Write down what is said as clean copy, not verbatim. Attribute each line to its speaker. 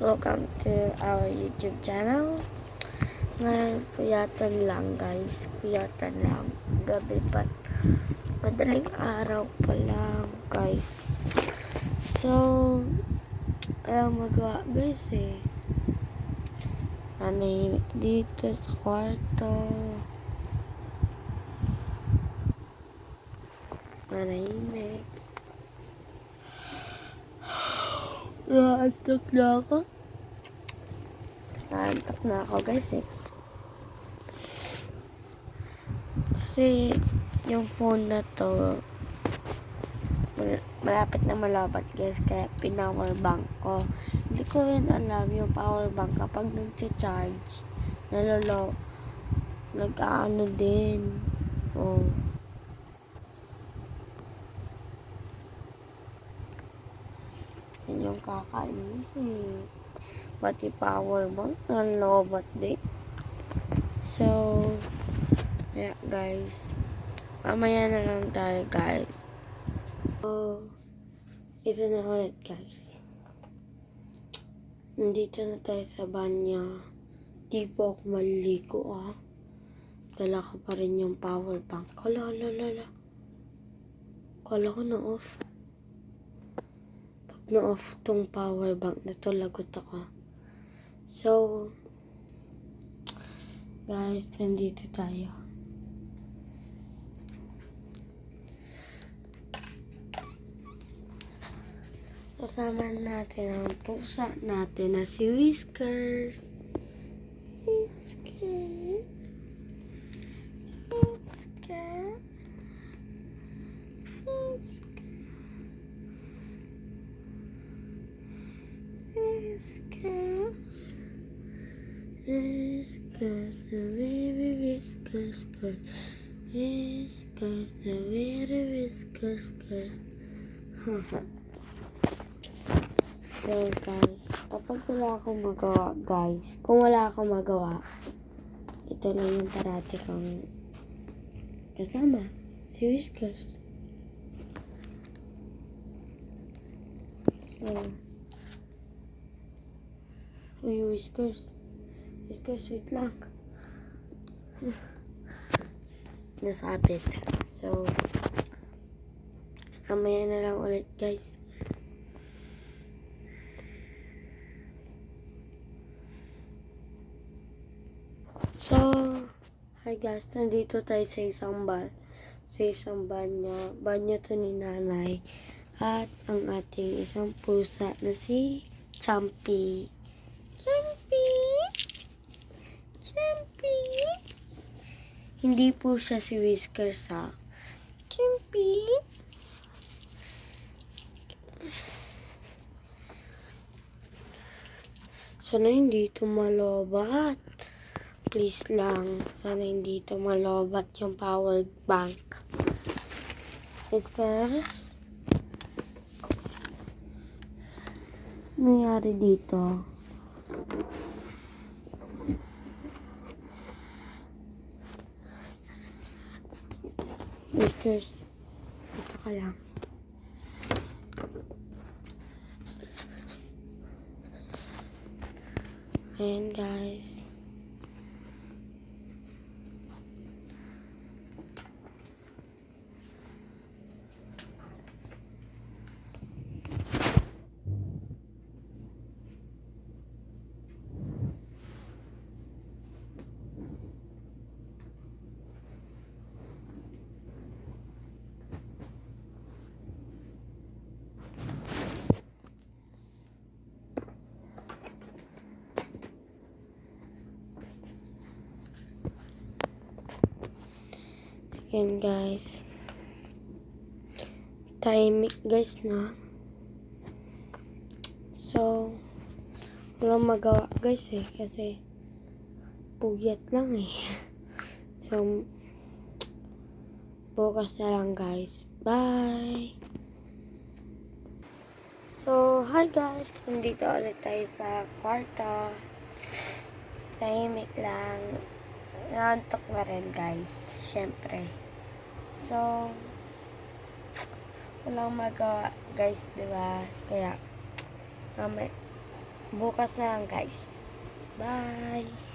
Speaker 1: Welcome to our YouTube channel. Ngayon, puyatan lang guys. Puyatan lang. Gabi pa. Madaling araw pa lang guys. So, ayaw magawa guys eh. Nanahimik dito sa kwarto. Nanahimik. Naantok na ako. Naantok na ako guys eh. Kasi yung phone na to malapit na malabat guys, kaya pinower bank ko. Hindi ko rin alam yung power bank kapag nag-charge nag-ano din. Oh. Yan yung kakainis eh. Pati power bank nalobat din. So yeah guys, mamaya na lang tayo guys. So ito na ulit guys. Nandito na tayo sa banyo. Di po ako maliligo ah. Dala ko pa rin yung power bank. Kala ko na off. Pag na off tong power bank na to, lagot ako. So guys, nandito tayo. Kasama natin ang pusa natin na si Whiskers. Whiskers. Whiskers. Whiskers. Whiskers, the baby whiskers, whiskers, the baby whiskers, So guys, kapag wala akong magawa guys, kung wala akong magawa, ito lang yung parati kong kasama, si Whiskers. So, uy Whiskers, wait lang. Nasabit. So, mamaya na lang ulit guys. So, hi guys, nandito tayo sa isang banyo to ni nanay at ang ating isang pusa na si Champy. Hindi po siya si Whiskers ha. Champy. Sana hindi ito malobat. Please lang. Sana hindi ito malobat yung power bank. Whiskers? Nangyari dito? Whiskers, ito ka lang. Ayan guys. Ayan guys. Tahimik guys na. So, walang magawa guys eh. Kasi, puyat lang eh. So, bukas na lang guys. Bye! So, hi guys. Nandito ulit tayo sa kwarto. Tahimik lang. Naantok na rin guys. Syempre. So, walang magawa guys, diba? Kaya, bukas na lang guys. Bye!